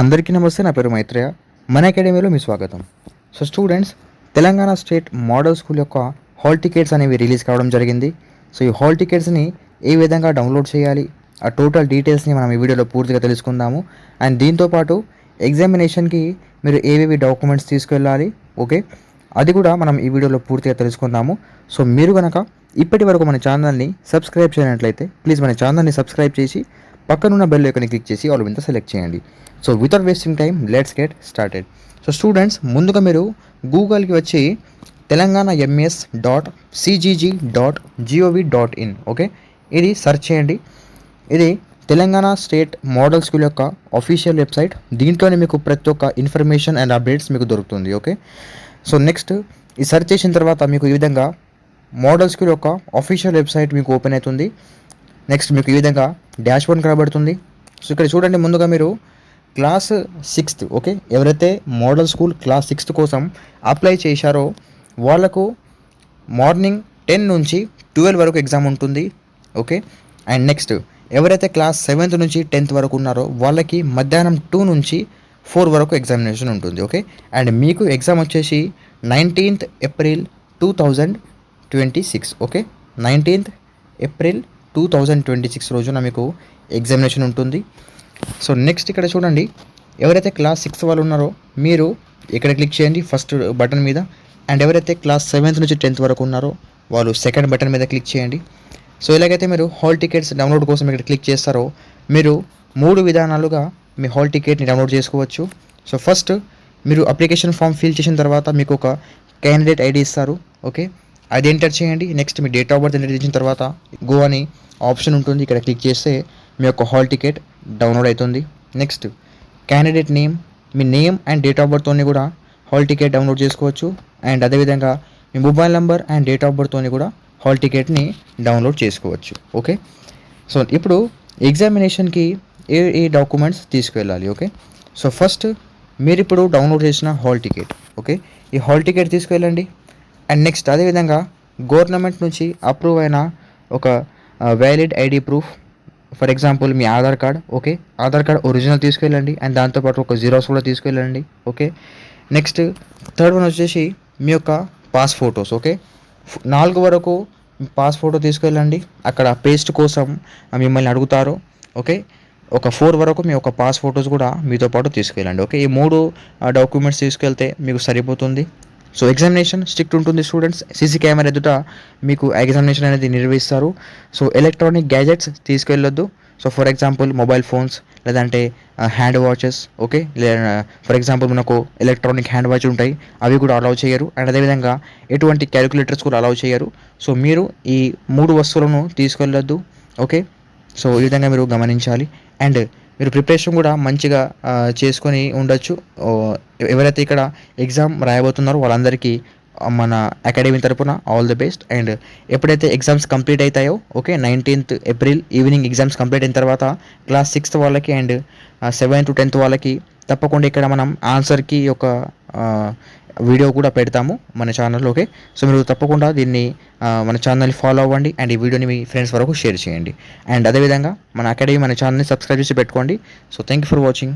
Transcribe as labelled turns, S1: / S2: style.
S1: అందరికీ నమస్తే. నా పేరు మైత్రేయ. మన అకాడమీలో మీ స్వాగతం. So students, Telangana state model school యొక్క హాల్ టికెట్స్ అనేవి రిలీజ్ కావడం జరిగింది. సో ఈ హాల్ టికెట్స్ని ఏ విధంగా డౌన్లోడ్ చేయాలి, ఆ టోటల్ డీటెయిల్స్ని మనం ఈ వీడియోలో పూర్తిగా తెలుసుకుందాము. అండ్ దీంతోపాటు ఎగ్జామినేషన్కి మీరు ఏవేవి డాక్యుమెంట్స్ తీసుకెళ్ళాలి, ఓకే, అది కూడా మనం ఈ వీడియోలో పూర్తిగా తెలుసుకుందాము. సో మీరు కనుక ఇప్పటి వరకు మన ఛానల్ని సబ్స్క్రైబ్ చేయనట్లయితే ప్లీజ్ మన ఛానల్ని సబ్స్క్రైబ్ చేసి పక్కనున్న బెల్ ఐకాన్ని క్లిక్ చేసి ఆల్ వింత సెలెక్ట్ చేయండి. So without wasting time let's get started. So students, ముందుగా మీరు గూగుల్కి వచ్చి telanganams.cgg.gov.in, ఓకే, ఇది సెర్చ్ చేయండి. ఇది తెలంగాణ స్టేట్ మోడల్ స్కూల్ యొక్క అఫీషియల్ వెబ్సైట్. దీంట్లోనే మీకు ప్రతి ఒక్క ఇన్ఫర్మేషన్ అండ్ అప్డేట్స్ మీకు దొరుకుతుంది, ఓకే. సో నెక్స్ట్ ఈ సెర్చ్ చేసిన తర్వాత మీకు ఈ విధంగా మోడల్ స్కూల్ యొక్క అఫీషియల్ వెబ్సైట్ మీకు ఓపెన్ అవుతుంది. నెక్స్ట్ మీకు ఈ విధంగా డాష్ బోర్డ్ కనబడుతుంది. సో ఇక్కడ చూడండి, ముందుగా మీరు క్లాస్ 6th, ఓకే, ఎవరైతే మోడల్ స్కూల్ క్లాస్ 6th కోసం అప్లై చేశారో వాళ్ళకు మార్నింగ్ 10 నుంచి 12 వరకు ఎగ్జామ్ ఉంటుంది, ఓకే. అండ్ నెక్స్ట్ ఎవరైతే క్లాస్ 7th నుంచి 10th వరకు ఉన్నారో వాళ్ళకి మధ్యాహ్నం 2 నుంచి 4 వరకు ఎగ్జామినేషన్ ఉంటుంది, ఓకే. అండ్ మీకు ఎగ్జామ్ వచ్చేసి 19th April 2026, okay, 19th April 2026 రోజున మీకు ఎగ్జామినేషన్ ఉంటుంది. సో నెక్స్ట్ ఇక్కడ చూడండి, ఎవరైతే క్లాస్ 6 వాళ్ళు ఉన్నారో మీరు ఇక్కడ క్లిక్ చేయండి ఫస్ట్ బటన్ మీద. అండ్ ఎవరైతే క్లాస్ 7th నుంచి 10th వరకు ఉన్నారో వాళ్ళు సెకండ్ బటన్ మీద క్లిక్ చేయండి. సో ఇలాగైతే మీరు హాల్ టికెట్స్ డౌన్లోడ్ కోసం ఇక్కడ క్లిక్ చేస్తారో మీరు 3 విధానాలుగా మీ హాల్ టికెట్ని డౌన్లోడ్ చేసుకోవచ్చు. సో ఫస్ట్ మీరు అప్లికేషన్ ఫామ్ ఫిల్ చేసిన తర్వాత మీకు ఒక క్యాండిడేట్ ఐడి ఇస్తారు, ఓకే, అది ఎంటర్ చేయండి. Next me date of birth enter చేసిన తర్వాత గో అని ఆప్షన్ ఉంటుంది, ఇక్కడ క్లిక్ చేస్తే మీ యొక్క హాల్ టికెట్ డౌన్లోడ్ అవుతుంది. నెక్స్ట్ క్యాండిడేట్ నేమ్, మీ నేమ్ అండ్ డేట్ ఆఫ్ బర్త్తోని కూడా హాల్ టికెట్ డౌన్లోడ్ చేసుకోవచ్చు. అండ్ అదేవిధంగా మీ mobile number and date of బర్త్తోని కూడా హాల్ టికెట్ని డౌన్లోడ్ చేసుకోవచ్చు, ఓకే. సో ఇప్పుడు ఎగ్జామినేషన్కి ఏ డాక్యుమెంట్స్ తీసుకువెళ్ళాలి, ఓకే. సో ఫస్ట్ మీరు ఇప్పుడు డౌన్లోడ్ చేసిన హాల్ టికెట్, ఓకే, ఈ హాల్ టికెట్ తీసుకువెళ్ళండి. అండ్ నెక్స్ట్ అదేవిధంగా గవర్నమెంట్ నుంచి అప్రూవ్ అయిన ఒక valid ID proof, for example me Aadhaar card, okay, Aadhaar card original తీసుకెళ్ళండి. అండ్ దాంతోపాటు ఒక జిరాక్స్ కూడా తీసుకెళ్ళండి, ఓకే. నెక్స్ట్ థర్డ్ వన్ వచ్చేసి మీ యొక్క పాస్ ఫొటోస్, ఓకే, 4 వరకు పాస్ ఫోటో తీసుకెళ్ళండి. అక్కడ పేస్ట్ కోసం మిమ్మల్ని అడుగుతారు, ఓకే. ఒక 4 వరకు మీ యొక్క పాస్ ఫొటోస్ కూడా మీతో పాటు తీసుకెళ్ళండి, ఓకే. ఈ 3 డాక్యుమెంట్స్ తీసుకెళ్తే మీకు సరిపోతుంది. సో ఎగ్జామినేషన్ స్ట్రిక్ట్ ఉంటుంది స్టూడెంట్స్. సీసీ కెమెరా ఎదుట మీకు ఎగ్జామినేషన్ అనేది నిర్వహిస్తారు. సో ఎలక్ట్రానిక్ గ్యాజెట్స్ తీసుకెళ్ళొద్దు. So for example mobile phones, లేదంటే hand watches, okay, for example మనకు ఎలక్ట్రానిక్ హ్యాండ్ వాచ్ ఉంటాయి, అవి కూడా అలౌ చేయరు. అండ్ అదేవిధంగా ఎటువంటి క్యాలిక్యులేటర్స్ కూడా అలౌ చేయరు. సో మీరు ఈ 3 వస్తువులను తీసుకెళ్ళొద్దు, ఓకే. సో ఈ విధంగా మీరు గమనించాలి. అండ్ మీరు ప్రిపరేషన్ కూడా మంచిగా చేసుకొని ఉండొచ్చు. ఎవరైతే ఇక్కడ ఎగ్జామ్ రాయబోతున్నారో వాళ్ళందరికీ మన అకాడమీ తరపున ఆల్ ది బెస్ట్. అండ్ ఎప్పుడైతే ఎగ్జామ్స్ కంప్లీట్ అవుతాయో, okay, 19th April evening exams complete అయిన తర్వాత క్లాస్ 6th వాళ్ళకి అండ్ 7th to 10th వాళ్ళకి తప్పకుండా ఇక్కడ మనం ఆన్సర్కి ఒక వీడియో కూడా పెడతాము మన ఛానల్లో, ఓకే. సో మీరు తప్పకుండా దీన్ని మన ఛానల్ని ఫాలో అవ్వండి అండ్ ఈ వీడియోని మీ ఫ్రెండ్స్ వరకు షేర్ చేయండి. అండ్ అదేవిధంగా మన అకాడమీ మన ఛానల్ని సబ్స్క్రైబ్ చేసి పెట్టుకోండి. So thank you for watching.